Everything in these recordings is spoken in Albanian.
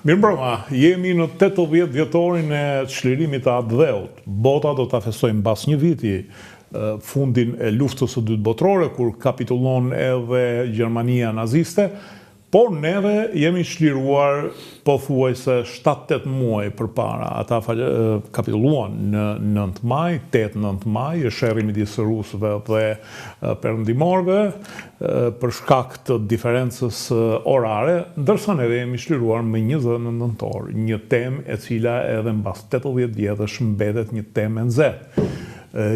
Mirëmbrëma, jemi në 80 vjetorin e çlirimit të atë dheut. Bota do ta festojmë mbas një viti fundin e luftës së dytë botërore, kur kapitullon edhe Gjermania naziste, por neve jemi çliruar pothuajse 7-8 muaj përpara. Ata kapitulluan në 9 maj, 8-9 maj, e sherrri midis rusëve dhe perëndimorëve për shkak të diferencës orare, ndërsa neve jemi çliruar me 29 nëntor, një temë e cila edhe mbas 80 vjetësh mbetet një temë e nxehtë.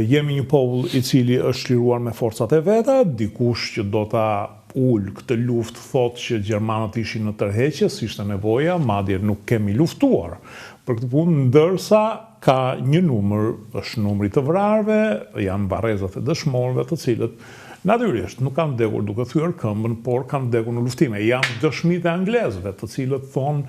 Jemi një popull i cili është çliruar me forcat e veta, dikush që do ta ul këtë luftë thotë që gjermanët ishin në tërheqje, si ishte nevoja, madje nuk kemi luftuar për këtë punë, ndërsa ka një numër, është numri të vrarëve, janë varrezat e dëshmorëve, të cilët natyrisht nuk kanë vdekur duke thyer këmbën, por kanë vdekur në luftime. Janë dëshmitë e anglezëve, të cilët thonë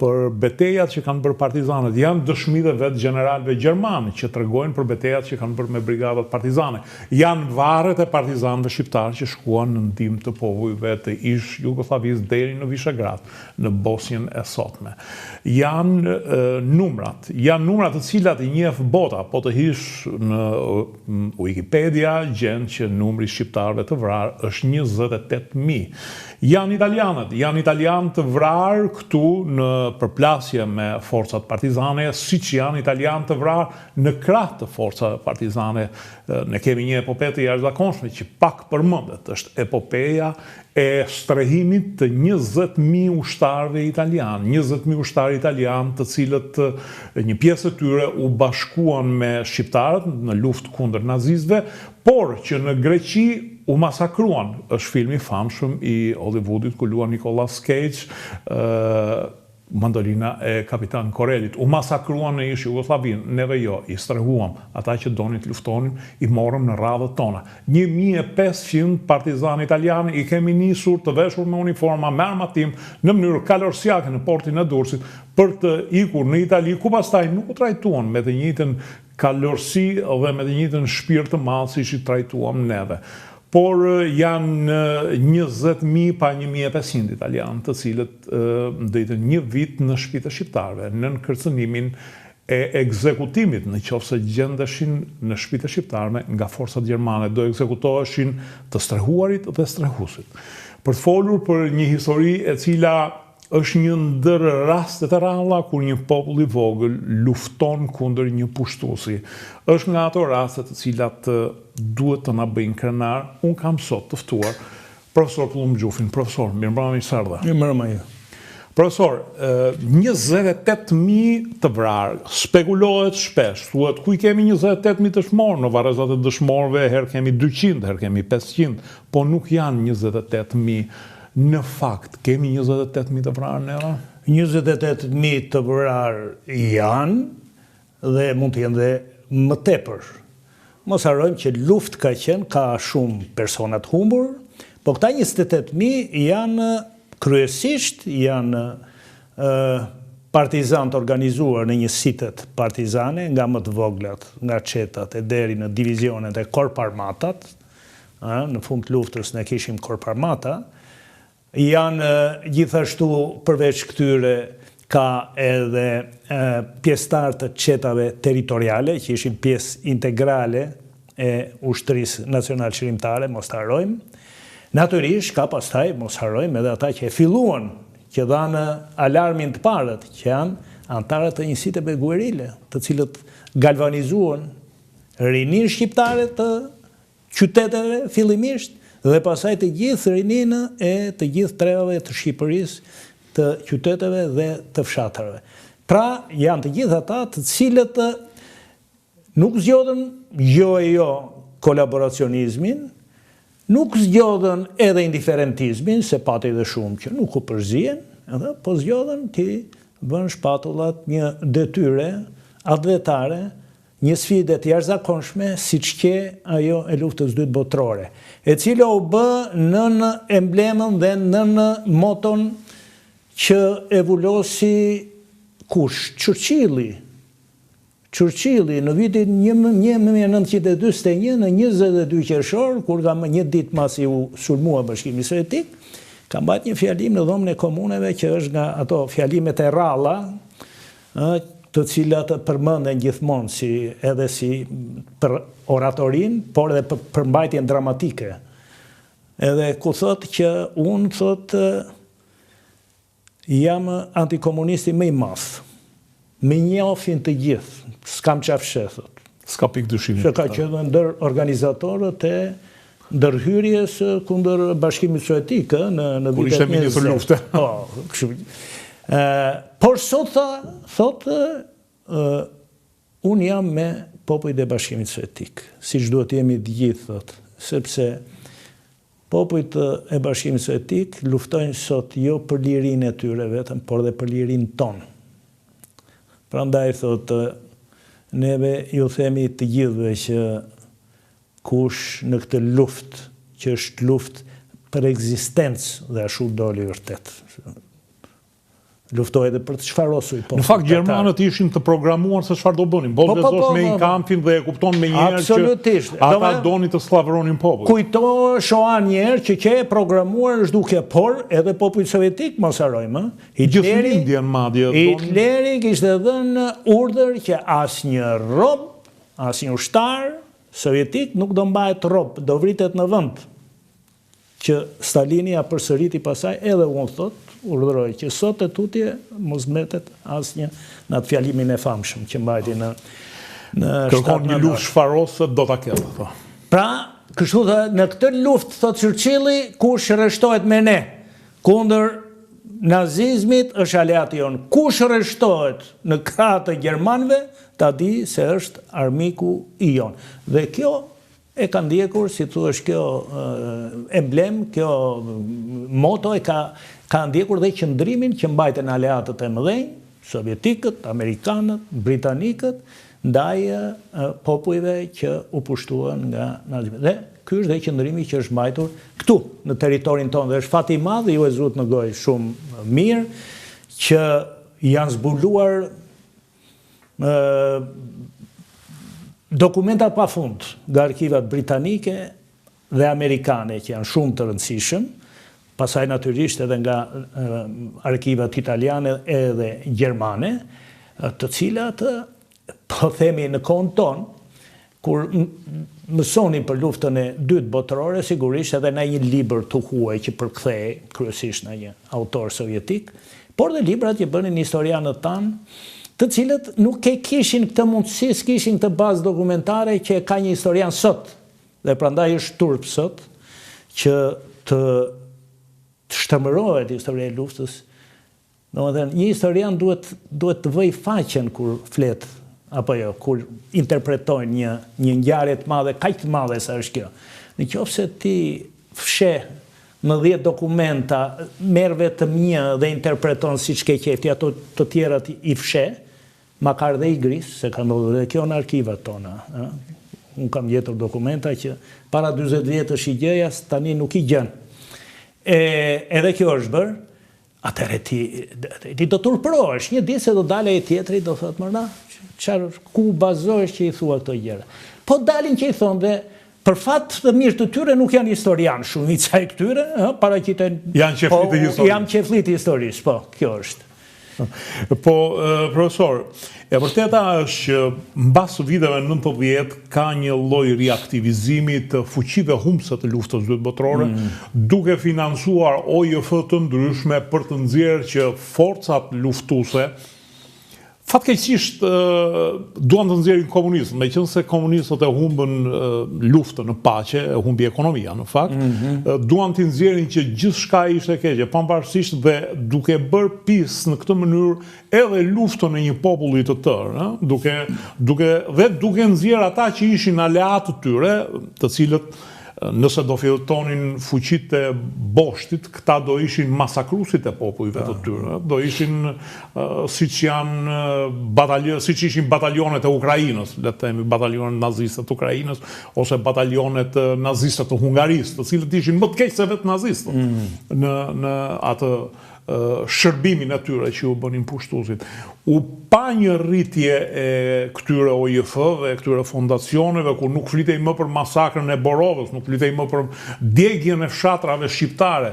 për betejat që kanë bërë partizanët, janë dëshmitë vetë gjeneralëve gjermanë që tregojnë për betejat që kanë bërë me brigadat partizane. Janë varret e partizanëve shqiptarë që shkuan në ndihmë të popujve të ish Jugosllavisë deri në Vishegrad, në Bosnjën e sotme. Janë numrat të cilat i njeh bota, po të hish në Wikipedia gjen që numri shqiptarëve të vrarë është 28.000. Janë italianë të vrarë këtu në përplasje me forcat partizane, siç janë italianë të vrarë në krah të forcave partizane. Ne kemi një epope të jashtëzakonshme që pak përmendet, është epopeja e strehimit të 20.000 ushtarëve italianë, 20.000 ushtarë italianë të cilët një pjesë e tyre u bashkuan me shqiptarët në luftë kundër nazistëve, por që në Greqi u masakruan. Është filmi famshëm i Hollywoodit ku luan Nicolas Cage, mandolina e Kapitan Korelit. U masakruan në ish Jugosllavinë, neve jo, i strehuam. Ata që donin të luftonin, i morëm në radhët tona. 1500 partizan italianë i kemi nisur të veshur me uniforma, me armatim, në mënyrë kalorsiake në portin e Durrësit, për të ikur në Itali, ku pastaj nuk u trajtuan me të njëjtën kalorsi dhe me të njëjtën shpirt të madh siç i trajtuam neve. Por janë 20.000 pa 1.500 italianë, të cilët ndëjtën një vit në shtëpitë e shqiptarëve, nën kërcënimin e ekzekutimit, në qoftë se gjendeshin në shtëpitë e shqiptarëve nga forcat gjermane, do ekzekutoheshin të strehuarit dhe strehuesit. Për të folur për një histori e cila është një ndër rastet e ralla kur një popull i vogël lufton kundër një pushtuesi. Është nga ato raste të cilat duhet të na bëjnë krenar. Unë kam sot të ftuar profesor Plumë Gjufin. Profesor, mirëmbrëma miq Sardha. Mirëmbrëma ju. Profesor, 28.000 të vrarë, spekulohet shpesh, thuhet ku i kemi 28.000 dëshmorë, në varrezat e dëshmorëve herë kemi 200, herë kemi 500, po nuk janë 28.000. Në fakt, kemi 28.000 të vrarë neva? 28.000 të vrarë janë dhe mund të jenë dhe më tepër. Mos harrojmë që luftë ka qenë, ka shumë personat humbur, po këta 28.000 janë kryesisht janë partizan të organizuar në njësitet partizane, nga më të voglat, nga qetat e deri në divizionet e Korp Armatat. Në fund të luftës ne kishim Korp Armata. Janë gjithashtu përveç këtyre ka edhe pjesëtar të qetave territoriale, që ishin pjesë integrale e ushtrisë nacional qërimtare, mos të harrojmë. Natyrisht ka pastaj, mos harrojmë, edhe ata që e filluan, që dhanë alarmin të parët, që janë antarët të njësiteve guerile, të cilët galvanizuan rinin shqiptare të qyteteve fillimisht, dhe pasaj të gjithë rininë e të gjithë trevave të Shqipërisë, të qyteteve dhe të fshatarëve. Pra, janë të gjithë ata të cilët nuk zgjodhen jo kolaboracionizmin, nuk zgjodhen edhe indiferentizmin, se pati dhe shumë që nuk u përzihen, po zgjodhen të bën shpatullat një detyre atletare, një sfidë të jashtëzakonshme, siç që ajo e luftës dytë botërore, e cila u bë nën emblemën dhe nën moton që evulosi kush? Churchilli. Churchilli në vitin 1941, në 22 qershor, kur ka një ditë masi u sulmua Bashkimi Sovjetik, ka mbajt një fjalim në dhomën e komuneve që është nga ato fjalimet e ralla, të cilat përmenden gjithmonë edhe si për oratorin, por edhe për përmbajtjen dramatike. Edhe ku thot që unë thot jam antikomunisti më i madh. Me njohin të gjithë, s'kam qafshe, thot. S'ka pikë dyshimi. Që ka qenë ndër organizatorët e ndërhyrjes kundër Bashkimit Sovjetik në kur ishte ministër lufte. Por sot thot unë jam me popujt e Bashkimit Sovjetik, siç duhet jemi të gjithë, thot, sepse popujt e Bashkimit Sovjetik luftojnë sot jo për lirinë e tyre vetëm, por dhe për lirinë tonë. Prandaj thot neve ju themi të gjithëve që kush në këtë luftë, që është luftë për ekzistencë dhe ashtu doli vërtet. Luftoj edhe për të çfarosur po. Në fakt gjermanët ishin të programuar se çfarë do bënin. Bollëzosh me një kampin dhe e kupton me njëherë që ata donin të sllafëronin popullin. Kujto shohan një herë që e programuar është duke, por edhe populli sovjetik mos harojmë, Hitleri kishte dhënë urdhër që asnjë rob, asnjë ushtar sovjetik nuk do mbahet rob, do vritet në vend. Që Stalini ja përsëriti pasaj edhe unë thot, urdhëroj që sot e tutje mos mbetet asnjë në atë fjalimin e famshëm që mbajti në kërkon një luftë shfarose do ta ketë. Pra, kështu dhe në këtë luftë thot Churchilli, kush rreshtohet me ne kundër nazizmit është aleati jon. Kush rreshtohet në krah të gjermanëve, ta di se është armiku i jon. Dhe kjo e ka ndjekur, si thua, kjo emblem, kjo moto e ka ndjekur dhe qëndrimin që mbajten aleatët e mëdhenj, sovjetikët, amerikanët, britanikët, ndaj popujve që u pushtuan nga nazizmi. Dhe ky është dhe qëndrimi që është mbajtur këtu, në territorin tonë, dhe është fati i madh, ju e zut në gojë shumë mirë, që janë zbuluar dokumentat pa fund nga arkivat britanike dhe amerikane që janë shumë të rëndësishëm, pasaj natyrisht edhe nga arkivat italiane edhe gjermane, të cilat, po themi në kohën tonë, kur mësoni për luftën e dytë botërore, sigurisht edhe në një libër të huaj që përkthej kryesisht në një autor sovjetik, por dhe librat që bënin historianët tanë, të cilët nuk e kishin këtë mundësi, s'kishin këtë bazë dokumentare që ka një historian sot, dhe prandaj është turp sot, që të shtëmërohet historia e luftës. Domethënë, një historian duhet të vëj faqen kur flet, apo jo, kur interpretojnë një ngjarje të madhe, kaq të madhe sa është kjo. Nëse ti fsheh në 10 dokumenta, merr vetëm një dhe interpreton siç ke qefti, ato të tjerat i fsheh, makar dhe i gris, se ka ndodhur dhe kjo në arkivat tona. Unë kam gjetur dokumenta që para 40 vjetësh i gjeja, tani nuk i gjen. Edhe kjo është bërë, atëherë ti do turpërohesh, një ditë se do dale e tjetri, do thotë mërna, ku bazohesh që i thua këto gjëra. Po dalin që i thonë dhe për fat të mirë të tyre nuk janë historian, shumica e këtyre, paraqiten janë qeflit e historisë. Janë qeflit e historisë, po, kjo është. Po, profesor, e vërteta është që mbas viteve 90 ka një lloj riaktivizimi të fuqive humbse të luftës dytë botërore, duke financuar OJF të ndryshme për të nxjerrë që forcat luftuese fatkeqësisht duan të nxjerrin komunizmin, meqense komunistët e humbën luftën në paqe, e humbi ekonomia në fakt, duan të nxjerrin që gjithçka ishte keqe, pavarësisht dhe duke bërë pis në këtë mënyrë edhe luftën e një populli të tërë, duke nxjerr ata që ishin aleatë të tyre, të cilët nëse do fitonin fuqitë e boshtit, këta do ishin masakruesit e popujve të tyre, do ishin siç ishin batalionet e Ukrainës, le të themi batalionet naziste të Ukrainës ose batalionet naziste të Hungarisë, të cilët ishin më të keq se vetë nazistët në atë shërbimin e tyre që u bënin pushtuesit. U pa një rritje e këtyre OJF-ve, këtyre fondacioneve, kur nuk flitej më për masakrën e Borovës, nuk flitej më për djegjen e fshatrave shqiptare,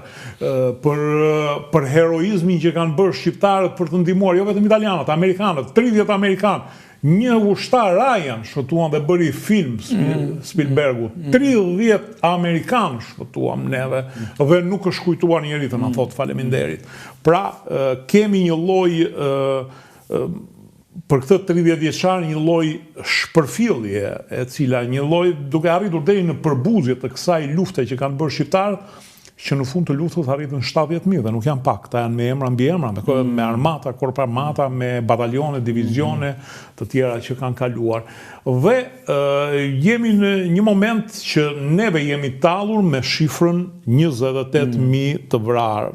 për heroizmin që kanë bërë shqiptarët për të ndihmuar, jo vetëm italianët, amerikanët, 30 amerikanë. Një ushtar Ryan shpëtuan dhe bëri film Spielbergu. 30 amerikanë shpëtuam neve dhe nuk është kujtuar njeri të na thot faleminderit. Pra, kemi një lloj për këtë 30 vjeçar një lloj shpërfillje e cila një lloj duke arritur deri në përbuzje të kësaj lufte që kanë bërë shqiptarët, që në fund të luftës arritën 70.000 dhe nuk janë pak, ta janë me emra mbi emra, me armata, korp armata, me batalione, divizione të tjera që kanë kaluar. Dhe jemi në një moment që neve jemi tallur me shifrën 28.000 të vrarë.